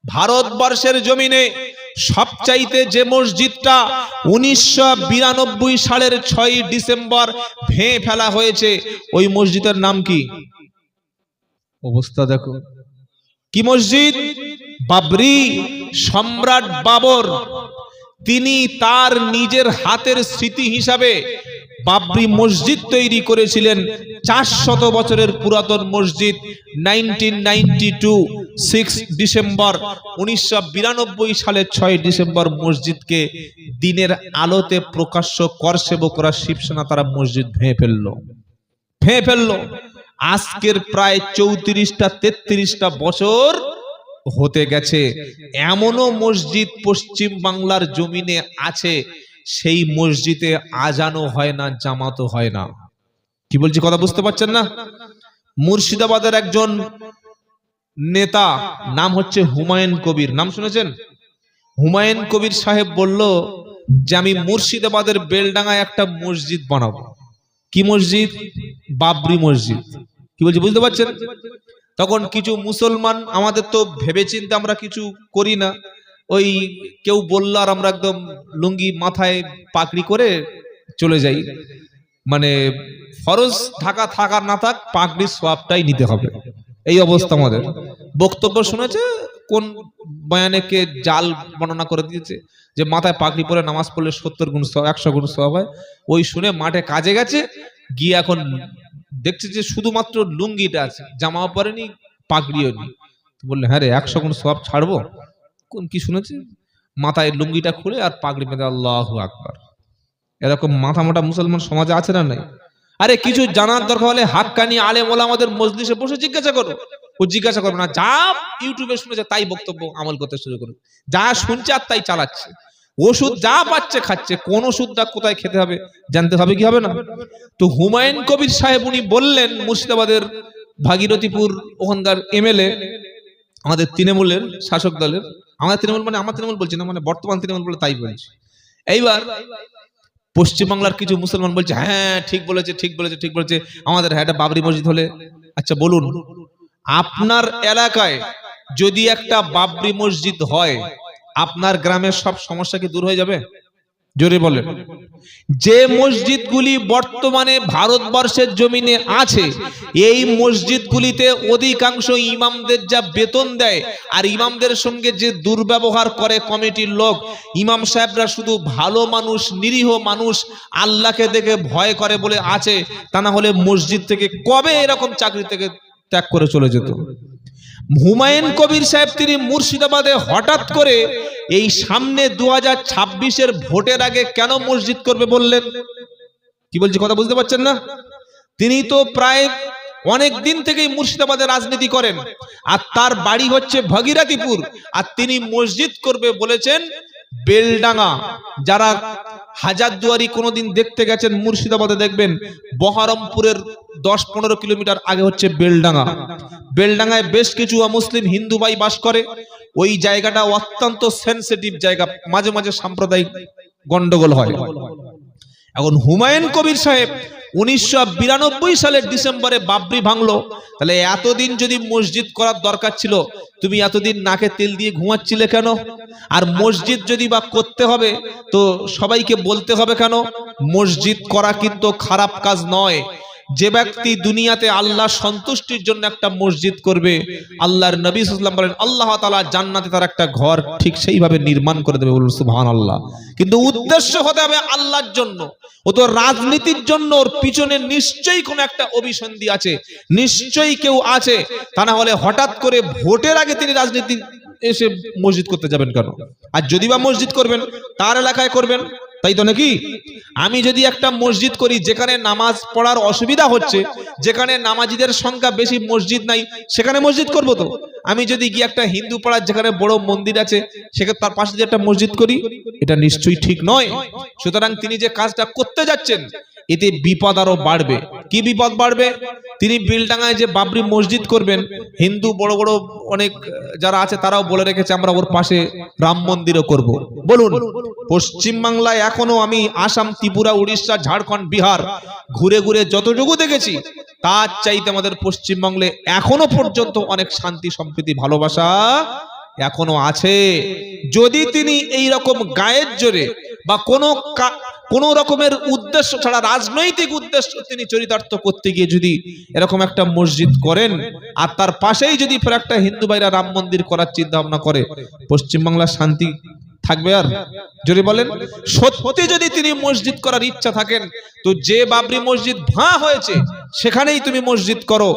ভারতবর্ষের জমিনে সবচাইতে যে মসজিদটা 1992 সালের 6 ডিসেম্বর ভেঙে ফেলা হয়েছে, ওই মসজিদের নাম কি? অবস্থা দেখো। কি মসজিদ? বাবরি। সম্রাট বাবর তিনি তার নিজের হাতের স্মৃতি হিসাবে বাবরি মসজিদ তৈরি করেছিলেন। 400 বছরের পুরাতন মসজিদ। 1992 6 ডিসেম্বর 1992 সালের 6 ডিসেম্বর মসজিদকে দিনের আলোতে প্রকাশ্য করসেবকরা শিবসেনা তারা মসজিদ ভেঙে ফেললো। আজকের প্রায় 34-33টা বছর হতে গেছে। এমনও মসজিদ পশ্চিম বাংলার জমিনে আছে, সেই মসজিদে আজানও হয় না, জামাতও হয় না। কি বলছি কথা বুঝতে পারছেন না? মুর্শিদাবাদের একজন নেতা, নাম হচ্ছে হুমায়ুন কবির, নাম শুনেছেন? হুমায়ুন কবির সাহেব বলল যে আমি মুর্শিদাবাদের বেলডাঙ্গায় একটা মসজিদ বানাবো। কি মসজিদ? বাবরি মসজিদ। কি বলছি বুঝতে পারছেন? তখন কিছু মুসলমান, আমাদের তো ভেবেচিন্তে আমরা কিছু করি না, ওই কেউ বললো আর আমরা একদম লুঙ্গি মাথায় পাগড়ি করে চলে যাই। মানে ফরজ ঢাকা থাকা না থাক, পাগড়ির সওয়াবটাই নিতে হবে, এই অবস্থা আমাদের। বক্তব্য শুনেছে কোন বয়ানে কে জাল বর্ণনা করে দিয়েছে যে মাথায় পাগড়ি পরে নামাজ পড়লে 70 গুণ 100 গুণ সওয়াব হয়। ওই শুনে মাঠে কাজে গেছে, গিয়ে এখন দেখছে যে শুধুমাত্র লুঙ্গিটা আছে, জামাও পরেনি, পাগড়িও নেই। বললে হ্যাঁ রে, 100 গুণ সওয়াব ছাড়বো? কোন কি শুনেছে? মাথায় লুঙ্গিটা খুলে আর পাগড়ি বেঁধে আল্লাহু আকবার। এরকম মাথা মোটা মুসলমান সমাজে আছে না নাই? আরে কিছু জানার দরকার হলে হাক্কানি আলেম ওলামাদের মজলিসে বসে জিজ্ঞাসা করো। ও জিজ্ঞাসা করবে না, যা ইউটিউবে শুনেছে তাই বক্তব্য আমল করতে শুরু করে, যা শুনছে আর তাই চালাচ্ছে। ওষুধ যা পাচ্ছে খাচ্ছে, কোন ওষুধটা কোথায় খেতে হবে জানতে হবে কি হবে না? তো হুমায়ুন কবির সাহেব উনি বললেন, মুর্শিদাবাদের ভাগীরথীপুর ওখানকার এমএলএ, আমাদের তৃণমূলের শাসক দলের, আমাদের তৃণমূল মানে আমার তৃণমূল বলছি না, মানে বর্তমান তৃণমূল বলে তাই বলছি। এইবার পশ্চিমবাংলার কিছু মুসলমান বলছে হ্যাঁ ঠিক বলেছে, আমাদের হ্যাঁ এটা বাবরি মসজিদ হলে। আচ্ছা বলুন, আপনার এলাকায় যদি একটা বাবরি মসজিদ হয়, আপনার গ্রামের সব সমস্যা কি দূর হয়ে যাবে? জোরে বলেন। যে মসজিদগুলি বর্তমানে ভারতবর্ষের জমিনে আছে, এই মসজিদগুলিতে অধিকাংশ ইমামদের যা বেতন দেয় আর ইমামদের সঙ্গে যে দুর্ব্যবহার করে কমিটির লোক, ইমাম সাহেবরা শুধু ভালো মানুষ, নিরীহ মানুষ, আল্লাহকে দেখে ভয় করে বলে আছে, তা না হলে মসজিদ থেকে কবে এরকম চাকরি থেকে ত্যাগ করে চলে যেত। হুমায়ুন কবির সাহেব তিনি মুর্শিদাবাদে হঠাৎ করে এই সামনে 2026-এর ভোটের আগে কেন মসজিদ করবে বললেন? কি বলছি কথা বুঝতে পারছেন না? তিনি তো প্রায় অনেক দিন থেকেই মুর্শিদাবাদে রাজনীতি করেন, আর তার বাড়ি হচ্ছে ভাগীরথীপুর, আর তিনি মসজিদ করবে বলেছেন বেলডাঙ্গা। যারা হাজারদুয়ারি কোনোদিন দেখতে গেছেন মুর্শিদাবাদে, দেখবেন বহরমপুরের 10-15 কিলোমিটার আগে হচ্ছে বেলডাঙ্গা। বেলডাঙ্গায় বেশ কিছু মুসলিম হিন্দু ভাই বাস করে। ওই জায়গাটা অত্যন্ত সেনসিটিভ জায়গা, মাঝে মাঝে সাম্প্রদায়িক গন্ডগোল হয়। এখন হুমায়ুন কবির সাহেব 1992 সালের ডিসেম্বরে বাবরি ভাঙলো, তাহলে এতদিন যদি মসজিদ করার দরকার ছিল, তুমি এতদিন নাকে তেল দিয়ে ঘুমাচ্ছিলে কেন? আর মসজিদ যদি বা করতে হবে তো সবাইকে বলতে হবে কেন? মসজিদ করা কিন্তু খারাপ কাজ নয়। যে ব্যক্তি দুনিয়াতে আল্লাহ সন্তুষ্টির জন্য একটা মসজিদ করবে, আল্লাহর নবী সাল্লাল্লাহু আলাইহি ওয়াসাল্লাম বলেন আল্লাহ তাআলা জান্নাতে তার একটা ঘর ঠিক সেইভাবে নির্মাণ করে দেবে। বলুন সুবহানাল্লাহ। কিন্তু উদ্দেশ্য হতে হবে আল্লাহর জন্য। ও তো রাজনীতির জন্য, ওর পিছনে নিশ্চয়ই কোনো একটা অভিসন্ধি আছে, নিশ্চয়ই কেউ আছে, তা না হলে হঠাৎ করে ভোটের আগে তিনি রাজনীতি এসে মসজিদ করতে যাবেন কেন? আর যদি বা মসজিদ করবেন তার এলাকায় করবেন, তাই তো নাকি? আমি যদি একটা মসজিদ করি যেখানে নামাজ পড়ার অসুবিধা হচ্ছে, যেখানে নামাজিদের সংখ্যা বেশি, মসজিদ নাই, সেখানে মসজিদ করব তো। আমি যদি গিয়ে একটা হিন্দু পাড়ার যেখানে বড় মন্দির আছে সেখানে তার পাশে যে একটা মসজিদ করি, এটা নিশ্চয়ই ঠিক নয়। সুতরাং তিনি যে কাজটা করতে যাচ্ছেন এতে বিপদ আরো বাড়বে। কি বিপদ বাড়বে? তিনি বেলডাঙ্গায় যে বাবরি মসজিদ করবেন, হিন্দু বড় বড় অনেক যারা আছে তারাও বলে রেখেছে আমরা ওর পাশে রাম মন্দিরও করব। বলুন, পশ্চিম বাংলায় এখনো আমি আসাম, ত্রিপুরা, উড়িষ্যা, ঝাড়খণ্ড, বিহার ঘুরে ঘুরে যতটুকু দেখেছি, তার চাইতে আমাদের পশ্চিমবঙ্গে এখনো পর্যন্ত অনেক শান্তি, সম্প্রীতি, ভালোবাসা এখনো আছে। যদি তিনি এই রকম গায়ের জোরে বা কোন রকমের উদ্দেশ্য ছাড়া, রাজনৈতিক উদ্দেশ্য তিনি চরিতার্থ করতে গিয়ে যদি এরকম একটা মসজিদ করেন, আর তার পাশেই যদি ফের একটা হিন্দু ভাইরা রাম মন্দির করার চিন্তা ভাবনা করে, পশ্চিমবাংলার শান্তি থাকবে? আর জোরে বলেন। সত্যি যদি তিনি মসজিদ করার ইচ্ছা থাকেন, তো যে বাবরি মসজিদ ভাঙা হয়েছে সেখানেই তুমি মসজিদ করো,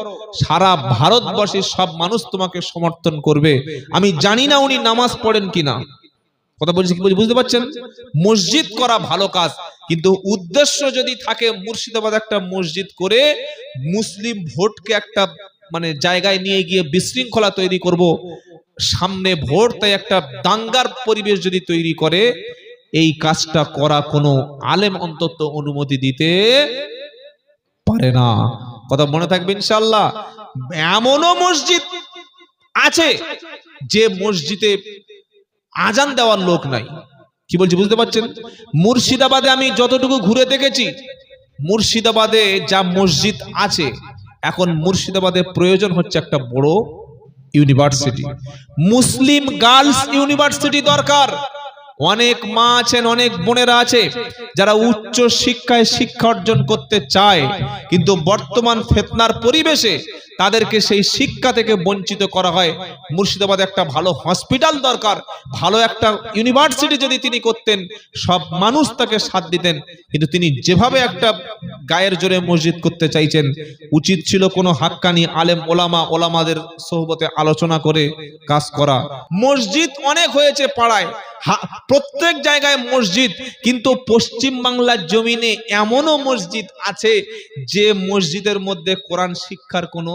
সারা ভারতবর্ষের সব মানুষ তোমাকে সমর্থন করবে। আমি জানি না উনি নামাজ পড়েন কিনা, কথা বলছি কি বুঝতে পারছেন? মসজিদ করা ভালো কাজ, কিন্তু উদ্দেশ্য যদি থাকে মুর্শিদাবাদ একটা মসজিদ করে মুসলিম ভোটকে একটা মানে জায়গায় নিয়ে গিয়ে বিশৃঙ্খলা তৈরি করব, সামনে ভোট, তাই একটা দাঙ্গার পরিবেশ যদি তৈরি করে, এই কাজটা করা কোনো আলেম অন্তত অনুমতি দিতে পারে না। কথা মনে থাকবে ইনশাআল্লাহ। এমনও মসজিদ আছে যে মসজিদে আজান দেওয়ার লোক নাই। কি বলছি বুঝতে পারছেন? মুর্শিদাবাদে আমি যতটুকু ঘুরে দেখেছি, মুর্শিদাবাদে যা মসজিদ আছে, এখন মুর্শিদাবাদে প্রয়োজন হচ্ছে একটা বড় ইউনিভার্সিটি, মুসলিম গার্লস ইউনিভার্সিটি দরকার। অনেক মা আছেন, অনেক বোনেরা আছে যারা উচ্চ শিক্ষায় শিক্ষা অর্জন করতে চায়, কিন্তু বর্তমান ফিতনার পরিবেশে তাদেরকে সেই শিক্ষা থেকে বঞ্চিত করা হয়। মুর্শিদাবাদে একটা ভালো হসপিটাল দরকার, ভালো একটা ইউনিভার্সিটি যদি তিনি করতেন, সব মানুষ তাকে সাথ দিতেন। কিন্তু তিনি যেভাবে একটা গায়ের জোরে মসজিদ করতে চাইছেন, উচিত ছিল কোনো হাক্কানি আলেম ওলামাদের সোহবতে আলোচনা করে কাজ করা। মসজিদ অনেক হয়েছে পাড়ায়, প্রত্যেক জায়গায় মসজিদ, কিন্তু পশ্চিম বাংলার জমিনে এমনও মসজিদ আছে যে মসজিদের মধ্যে কোরআন শিক্ষার কোনো,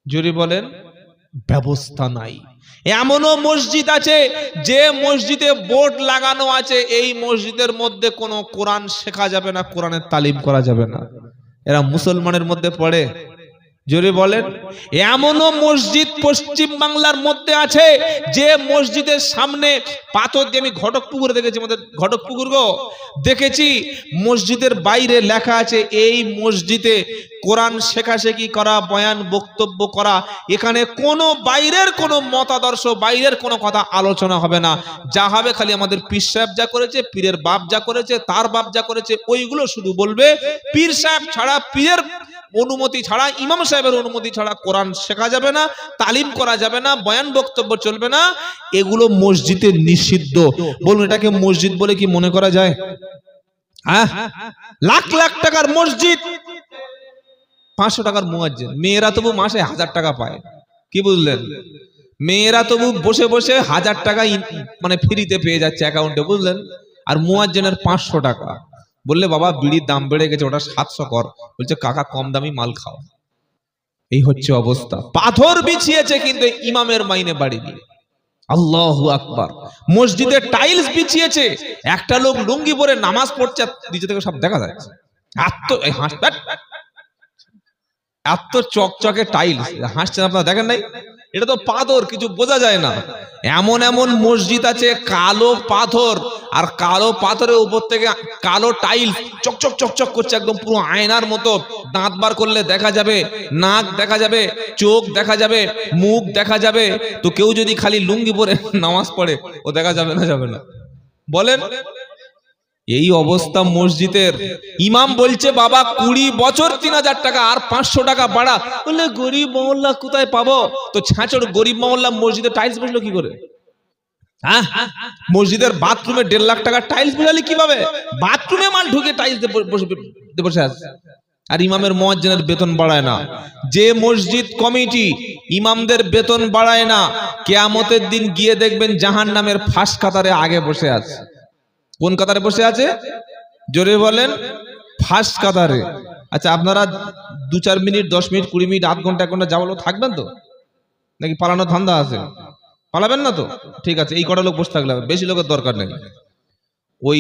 জোরে বলেন, ব্যবস্থা নাই। এমনও মসজিদ আছে যে মসজিদে বোর্ড লাগানো আছে, এই মসজিদের মধ্যে কোনো কোরআন শেখা যাবে না, কোরআনের তালিম করা যাবে না। এরা মুসলমানের মধ্যে পড়ে? জোরে বলেন। এমনও মসজিদ পশ্চিম বাংলার মধ্যে আছে যে মসজিদের সামনে পাথর দিয়ে, আমি ঘটকপুকুরে দেখেছি, আমাদের ঘটকপুকুর গো দেখেছি, মসজিদের বাইরে লেখা আছে এই মসজিদে কোরআন শেখাশেখি করা, বয়ান বক্তব্য করা, এখানে কোনো বাইরের কোনো মতাদর্শ, বাইরের কোনো কথা আলোচনা হবে না। যা হবে খালি আমাদের পীর সাহেব যা করেছে, পীরের বাপ যা করেছে, তার বাপ যা করেছে, ওইগুলো শুধু বলবে। পীর সাহেব ছাড়া, পীরের অনুমতি ছাড়া, ইমাম সাহেবের অনুমতি ছাড়া কোরআন শেখা যাবে না, তালিম করা যাবে না, বয়ান বক্তব্য চলবে না। এগুলো মসজিদে নিষিদ্ধ। বলুন এটাকে মসজিদ বলে কি মনে করা যায়? হ্যাঁ, লাখ লাখ টাকার মসজিদ, 500 টাকার মুয়াজ্জিন, মেয়েরা তবু মাসে 1000 টাকা পায়। কি বুঝলেন? মেয়েরা তবু বসে বসে 1000 টাকা মানে ফ্রিতে পেয়ে যাচ্ছে অ্যাকাউন্টে, বুঝলেন? আর মুয়াজ্জিনের 500 টাকা। বললে বাবা বিড়ির দাম বেড়ে গেছে, ওটা 700 কর। বলছে কাকা কম দামি মাল খাও। এই হচ্ছে অবস্থা। পাথর বিছিয়েছে কিন্তু ইমামের মাইনে বাড়িনি। আল্লাহু আকবার। মসজিদে টাইলস বিছিয়েছে, একটা লোক লুঙ্গি পরে নামাজ পড়ছে, নিচে থেকে সব দেখা যাচ্ছে। এত চকচকে টাইলস, হাসছেন আপনারা, দেখেন নাই? এটা তো পাথর, কিছু বোঝা যায় না। এমন এমন মসজিদ আছে কালো পাথর, আর কালো পাথরের উপর থেকে কালো টাইলস চকচক চকচক করছে, একদম পুরো আয়নার মতো। দাঁত বার করলে দেখা যাবে, নাক দেখা যাবে, চোখ দেখা যাবে, মুখ দেখা যাবে। তো কেউ যদি খালি লুঙ্গি পরে নামাজ পড়ে, ও দেখা যাবে না? যাবে না? বলেন। এই অবস্থা মসজিদের। ইমাম বলছে বাবা 20 বছর 3000 টাকা আর 500 টাকা বাড়া। বললে গরিব মহল্লা কোথায় পাবো? তো ছাঁচড় গরিব মহল্লা মসজিদে টাইলস বসলো কি করে? হ্যাঁ, মসজিদের বাথরুমে 1.5 লাখ টাকা টাইলস বসালি কিভাবে? বাথরুমে মাল ঢুকে টাইলস বসে আছে। আর ইমামের মুয়াজ্জিনের বেতন বাড়ায় না। যে মসজিদ কমিটি ইমামদের বেতন বাড়ায় না, কিয়ামতের দিন গিয়ে দেখবেন জাহান্নামের ফাঁস কাতারে আগে বসে আছে। কোন কাতারে বসে আছে? জোরে বলেন। ফার্স্ট কাতারে। আচ্ছা, আপনারা 2-4 মিনিট, 10 মিনিট, 20 মিনিট, আধ ঘন্টা, 1 ঘন্টা যাওয়ালো থাকবেন তো, নাকি পালানোর ধান্দা আছে? পালাবেন না তো? ঠিক আছে, এই কটা লোক বসে থাকলে হবে, বেশি লোকের দরকার নেই। ওই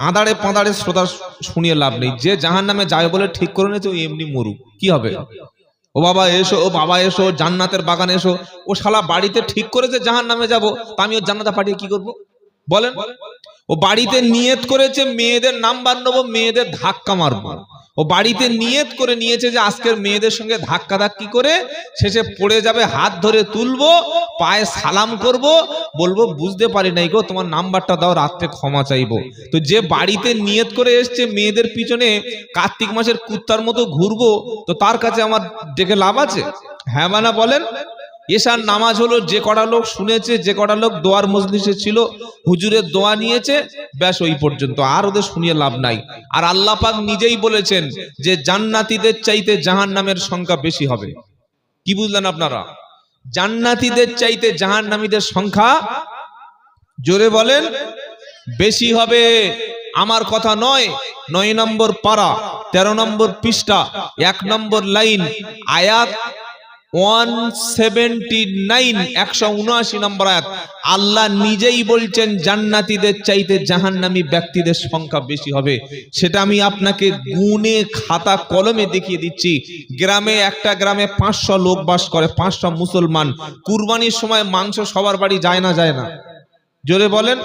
আঁদাড়ে পাঁদাড়ে শ্রোতা শুনিয়ে লাভ নেই। যে জাহান্নামে যাবে বলে ঠিক করে নিয়েছে, ওই এমনি মরুক। কি হবে? ও বাবা এসো, ও বাবা এসো, জান্নাতের বাগানে এসো। ও শালা বাড়িতে ঠিক করেছে জাহান্নামে যাবো, তা আমি ওর জান্নাতে পাঠিয়ে কি করবো বলেন? ও বাড়িতে নিয়ত করেছে মেয়েদের নাম্বার নেবো, মেয়েদের ধাক্কা মারবো। ও ও বাড়িতে নিয়ত করে নিয়েছে যে আজকের মেয়েদের সঙ্গে ধাক্কাধাক্কি করে শেষে পড়ে যাবে, হাত ধরে তুলবো, পায়ে সালাম করব, বলবো বুঝতে পারি নাই গো, তোমার নাম্বারটা দাও, রাত্রে ক্ষমা চাইবো। তো যে বাড়িতে নিয়ত করে এসছে মেয়েদের পিছনে কার্তিক মাসের কুত্তার মতো ঘুরবো, তো তার কাছে আমার ডেকে লাভ আছে? হ্যাঁ বা না বলেন? এশার নামাজ হলো, যে কটা লোক শুনেছে, যে কটা লোক দোয়ার মজলিসে ছিল, হুজুরের দোয়া নিয়েছে, ব্যাস ওই পর্যন্ত, আর ওদের শুনিয়ে লাভ নাই। আর আল্লাহ পাক নিজেই বলেছেন যে জান্নাতীদের চাইতে জাহান্নামের সংখ্যা বেশি হবে। কি বুঝলেন আপনারা? জান্নাতীদের চাইতে জাহান্নামীদের সংখ্যা, জোরে বলেন, বেশি হবে। আমার কথা নয়, 9 নম্বর পারা 13 নম্বর পৃষ্ঠা 1 নম্বর লাইন, আয়াত 179 179 নম্বর আয়াত। আল্লাহ নিজেই বলছেন জান্নাতীদের চাইতে জাহান্নামী ব্যক্তিদের সংখ্যা বেশি হবে। সেটা আমি আপনাকে গুণে খাতা কলমে দেখিয়ে দিচ্ছি। গ্রামে, একটা গ্রামে 500 লোক বাস করে, 500 মুসলমান। কুরবানির সময় মাংস সবার বাড়ি যায় না? যায় না? জোরে বলেন।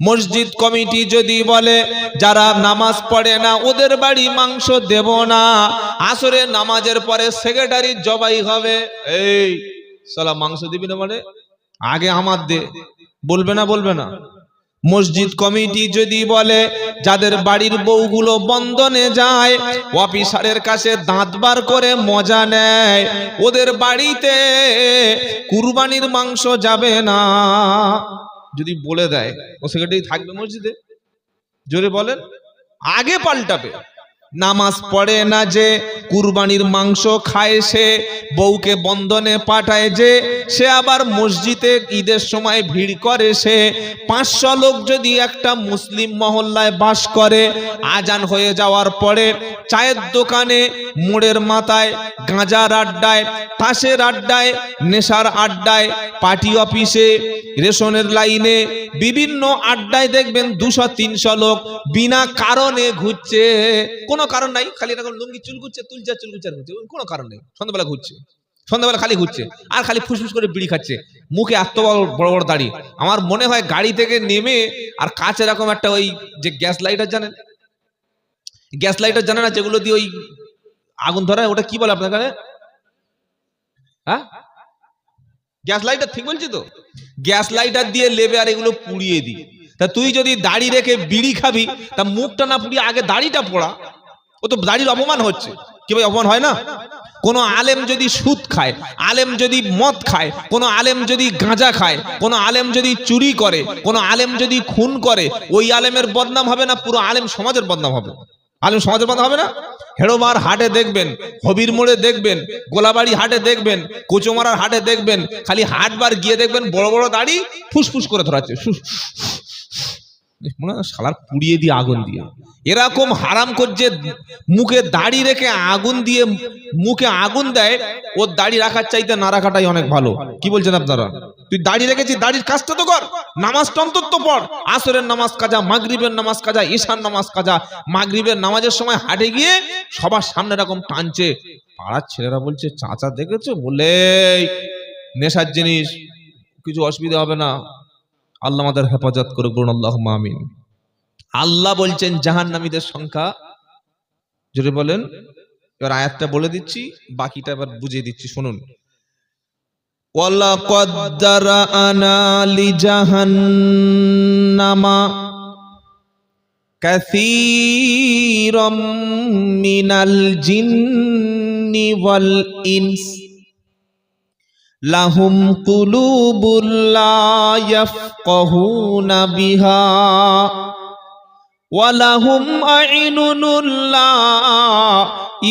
মসজিদ কমিটি যদি বলে যারা নামাজ পড়ে না ওদের বাড়ি মাংস দেব না, আসরের নামাজের পরে সেক্রেটারি জবাই হবে, এই সালা মাংস দিবি না মানে আগে আমার দে, বলবে না? বলবে না? মসজিদ কমিটি যদি বলে যাদের বাড়ির বউগুলো বন্ধনে যায়, অফিসারের কাছে দাঁত বার করে মজা নেয়, ওদের বাড়িতে কুরবানির মাংস যাবে না, যদি বলে দেয়, ও সেক্রেটারি থাকবে মসজিদে? জোরে বলেন। আগে পাল্টাবে। নামাজ পড়ে না যে, কুরবানির মাংস খায় সে, বউকে বন্ধনে পাঠায় যে, সে আবার মসজিদে ঈদের সময় ভিড় করে সে। 500 লোক যদি একটা মুসলিম মহল্লায় বাস করে, আজান হয়ে যাওয়ার পরে চায়ের দোকানে, মোড়ের মাথায়, গাঁজার আড্ডায়, তাসের আড্ডায়, নেশার আড্ডায়, পার্টি অফিসে, রেশনের লাইনে, বিভিন্ন আড্ডায় দেখবেন 200-300 লোক বিনা কারণে ঘুরছে। কোনো কারণ নাই, খালি এরকম লুঙ্গি চুল ঘুরছে, তুলচা চুল ঘুরছে, কোনো কারণ নেই। সন্ধ্যাবেলা ঘুরছে, সন্ধ্যাবেলা খালি ঘুরছে আর খালি ফুসফুস করে বিড়ি খাচ্ছে, মুখে এত বড় বড় দাড়ি। আমার মনে হয় গাড়ি থেকে নেমে আর কাছে এরকম একটা ওই যে গ্যাস লাইটার জানেন, গ্যাস লাইটার জানেন না, যেগুলো দিয়ে ওই আগুন ধরায়, ওটা কি বলে আপনার কাছে? হ্যাঁ, গ্যাস লাইটার, ঠিক বলছি তো? গ্যাস লাইটার দিয়ে লেবে আর এগুলো পুড়িয়ে দিই। তা তুই যদি দাড়ি রেখে বিড়ি খাবি, তা মুখটা না পুড়িয়ে আগে দাড়িটা পোড়া। ও তো দাড়ির অপমান হচ্ছে। কি ভাই, অপমান হয় না? কোন আলেম যদি সুদ খায়, আলেম যদি মদ খায়, কোন আলেম যদি গাঁজা খায়, কোন আলেম যদি চুরি করে, কোন আলেম যদি খুন করে, ওই আলেমের বদনাম হবে না? পুরো আলেম সমাজের বদনাম হবে। আলেম সমাজের বদনাম হবে না? হেড়োবার হাটে দেখবেন, হবির মোড়ে দেখবেন, গোলাবাড়ি হাটে দেখবেন, কোচোমারার হাটে দেখবেন, খালি হাটবার গিয়ে দেখবেন বড় বড় দাড়ি ফুসফুস করে ধরাচ্ছে, মনে হয় শালার পুড়িয়ে দিয়ে আগুন দিয়ে। এরকম হারাম করছে, মুখে দাড়ি রেখে আগুন দিয়ে মুখে আগুন দেয়, ওর দাড়ি রাখার চাইতে না রাখাটাই অনেক ভালো। কি বলছেন আপনারা? তুই দাড়ি রেখেছিস, দাড়ির কাজটা তো কর, নামাজটা অন্তত পড়। আসরের নামাজ কাজা, মাগরিবের নামাজ কাজা, ঈশার নামাজ কাজা। মাগরিবের নামাজের সময় হাটে গিয়ে সবার সামনে এরকম টানছে, পাড়ার ছেলেরা বলছে চাচা দেখেছো, বলে নেশার জিনিস, কিছু অসুবিধা হবে না, আল্লাহ আমাদের হেফাজত করুক, বলুন আল্লাহুম্মা আমিন। আল্লাহ বলছেন জাহান্নামীদের সংখ্যা, জোরে বলেন। এবার আয়াতটা বলে দিচ্ছি, বাকিটা এবার বুঝিয়ে দিচ্ছি, শুনুন। ওয়ালাকাদ দারানা লিজাহান্নামা কাসীরাম মিনাল জিন্নি ওয়াল ইনস লাহুম কুলুবুল লা ইয়াফকাহুনা বিহা ওয়ালাহুম আ'ইনুন লা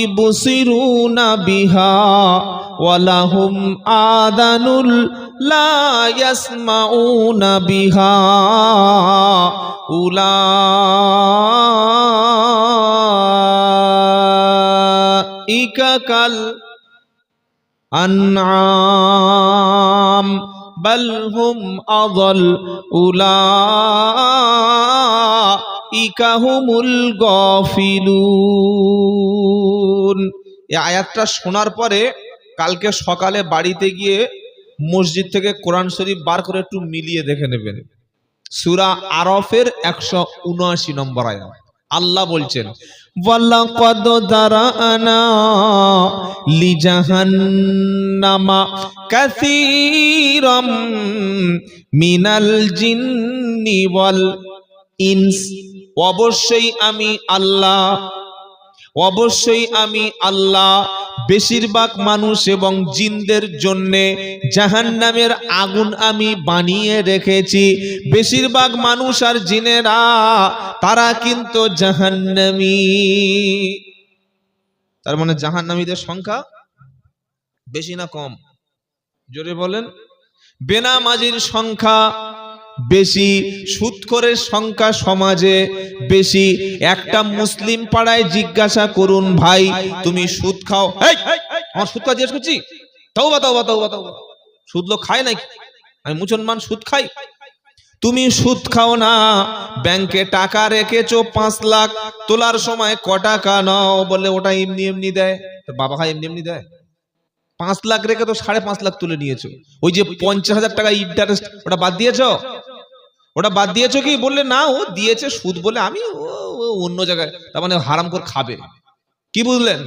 ইবসিরুনা বিহা ওয়ালাহুম আযানুল লা ইয়াসমাউনা বিহা উলাইকা কাল আনআম বাল হুম আযাল উলাইকা হুমুল গাফিলুন। এই আয়াতটা শোনার পরে কালকে সকালে বাড়িতে গিয়ে মসজিদ থেকে কোরআন শরীফ বার করে একটু মিলিয়ে দেখে নেবেন। সূরা আরাফের 179 নম্বর আয়াত। আল্লাহ বলছেন ওয়ালাকাদ দারানা লিজাহান্নামা কাসীরাম মিনাল জিন্নি ওয়াল ইনস, অবশ্যই আমি আল্লাহ বেশিরভাগ মানুষ এবং জিনদের জন্য জাহান্নামের আগুন আমি বানিয়ে রেখেছি। বেশিরভাগ মানুষ আর জিনেরা তারা কিন্তু জাহান্নামী। তার মানে জাহান্নামীদের সংখ্যা বেশি না কম? জোরে বলেন। বেনামাজির সংখ্যা বেশি, সুদখোরের সংখ্যা সমাজে বেশি। একটা মুসলিম পাড়ায় জিজ্ঞাসা করুন, ভাই তুমি সুদ খাও? আমার সুদ খাওয়া জিজ্ঞেস করছি? তওবা তওবা তওবা তওবা, সুদ লোক খায় নাকি? আমি মুসলমান, সুদ খাই? তুমি সুদ খাও না, ব্যাংকে টাকা রেখেছো 5 লাখ, তোলার সময় ক টাকা নাও? বলে ওটা এমনি এমনি দেয়। তো বাবা ভাই এমনি এমনি দেয়? 5 লাখ রেখে তো 5.5 লাখ তুলে নিয়েছো। ওই যে 50,000 টাকা ইন্টারেস্ট, ওটা বাদ দিয়েছো? ওটা বাদ দিয়েছো কি? বললে না, ও দিয়েছে সুদ বলে আমি অন্য জায়গায়, তার মানে হারাম করে খাবে। কি বুঝলেন?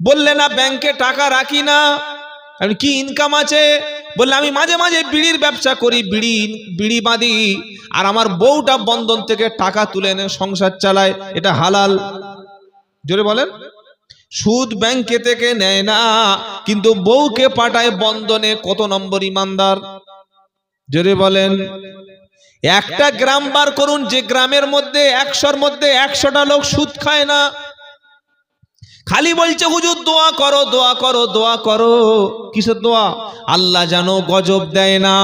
বললে না ব্যাংকে টাকা রাখি না, আমি কি ইনকাম আছে? বললে আমি মাঝে মাঝে বিড়ির ব্যবসা করি, বিড়ি বাঁধি, আর আমার বউটা বন্ধন থেকে টাকা তুলে এনে সংসার চালায়, এটা হালাল। জোরে বলেন। সুদ ব্যাংকে থেকে নেয় না, কিন্তু বউকে পাঠায় বন্ধনে। কত নম্বর ইমানদার? জোরে বলেন। একটা গ্রাম বার করুন যে গ্রামের মধ্যে 100-র মধ্যে 100টা লোক সুদ খায় না। খালি বলছে হুজুর দোয়া করো দোয়া করো দোয়া করো। কিসের দোয়া? আল্লাহ যেন গজব দেয় না,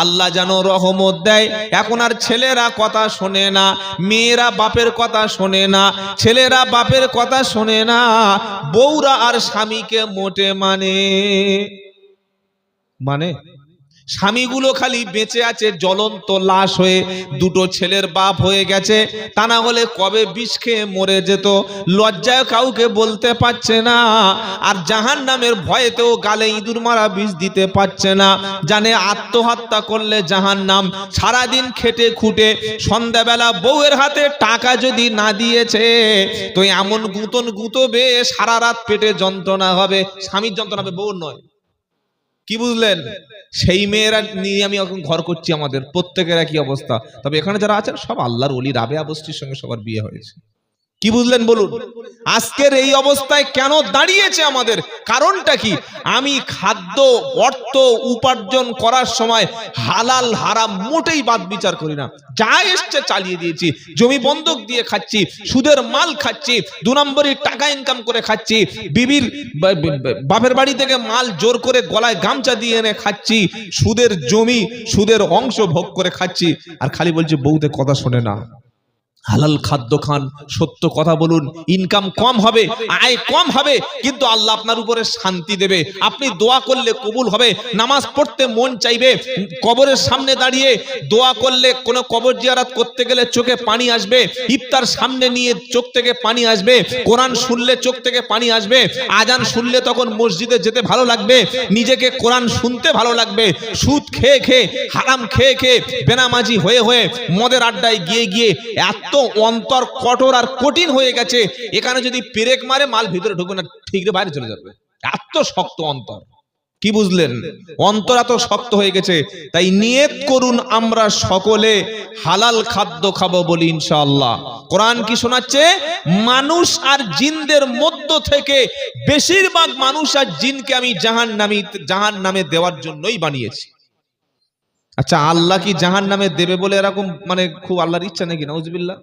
আল্লাহ যেন রহমত দেয়। এখন আর ছেলেরা কথা শোনে না, মেয়েরা বাপের কথা শোনে না, ছেলেরা বাপের কথা শোনে না, বউরা আর স্বামীকে মোটে মানে স্বামীগুলো খালি বেঁচে আছে জ্বলন্ত লাশ হয়ে, দুটো ছেলের বাপ হয়ে গেছে। তা না হলে কবে বিষ খেয়ে মরে যেত। লজ্জায় কাউকে বলতে পারছে না, আর জাহান্নামের ভয়েতেও গালে ইঁদুর মারা বিষ দিতে পারছে না। জানে আত্মহত্যা করলে জাহান্নাম। সারাদিন খেটে খুঁটে সন্ধ্যাবেলা বউয়ের হাতে টাকা যদি না দিয়েছে তো এমন গুঁতন গুঁতবে, সারা রাত পেটে যন্ত্রণা হবে। স্বামীর যন্ত্রণা হবে, বউর নয়। কি বুঝলেন? সেই মেয়েরা নিয়ে আমি এখন ঘর করছি, আমাদের প্রত্যেকের একই অবস্থা। তবে এখানে যারা আছেন সব আল্লাহর ওলি, রাবেয়া বস্তির সঙ্গে সবার বিয়ে হয়েছে। কি বুঝলেন বলুন? আজকের এই অবস্থায় কেন দাঁড়িয়েছে আমাদের কারণটা কি? আমি খাদ্য অর্থ উপার্জন করার সময় হালাল হারাম মোটেই বাদ বিচার করি না। যা এসছে চালিয়ে দিয়েছি। জমি বন্ধক দিয়ে খাচ্ছি, সুদের মাল খাচ্ছি, 2 নম্বরের টাকা ইনকাম করে খাচ্ছি, বিবির বাপের বাড়ি থেকে মাল জোর করে গলায় গামছা দিয়ে এনে খাচ্ছি, সুদের জমি সুদের অংশ ভোগ করে খাচ্ছি, আর খালি বলছে বউতে কথা শোনে না। হালাল খাদ্য খান, সত্য কথা বলুন, ইনকাম কম হবে, আয় কম হবে, কিন্তু আল্লাহ আপনার উপরে শান্তি দেবে। আপনি দোয়া করলে কবুল হবে, নামাজ পড়তে মন চাইবে, কবরের সামনে দাঁড়িয়ে দোয়া করলে, কোনো কবর জিয়ারত করতে গেলে চোখে পানি আসবে, ইফতার সামনে নিয়ে চোখ থেকে পানি আসবে, কোরআন শুনলে চোখ থেকে পানি আসবে, আজান শুনলে তখন মসজিদে যেতে ভালো লাগবে, নিজেকে কোরআন শুনতে ভালো লাগবে। সুদ খেয়ে খেয়ে, হারাম খেয়ে খেয়ে, বেনামাজি হয়ে হয়ে, মদের আড্ডায় গিয়ে গিয়ে এত অন্তর কঠোর আর কঠিন হয়ে গেছে, এখানে যদি পেরেক মারে মাল ভিতরে ঢুকবে না, ঠিক বাইরে চলে যাবে। এত শক্ত অন্তর। কি বুঝলেন? অন্তর এত শক্ত হয়ে গেছে। তাই নিয়ত করুন আমরা সকলে হালাল খাদ্য খাবো বলি ইনশাআল্লাহ। কোরআন কি শোনাচ্ছে? মানুষ আর জিনদের মধ্য থেকে বেশিরভাগ মানুষ আর জিনকে আমি জাহান্নামে দেওয়ার জন্যই বানিয়েছি। আচ্ছা, আল্লাহ কি জাহান্নামে দেবে বলে এরকম মানে খুব আল্লাহর ইচ্ছা নাকি? নাউজুবিল্লাহ।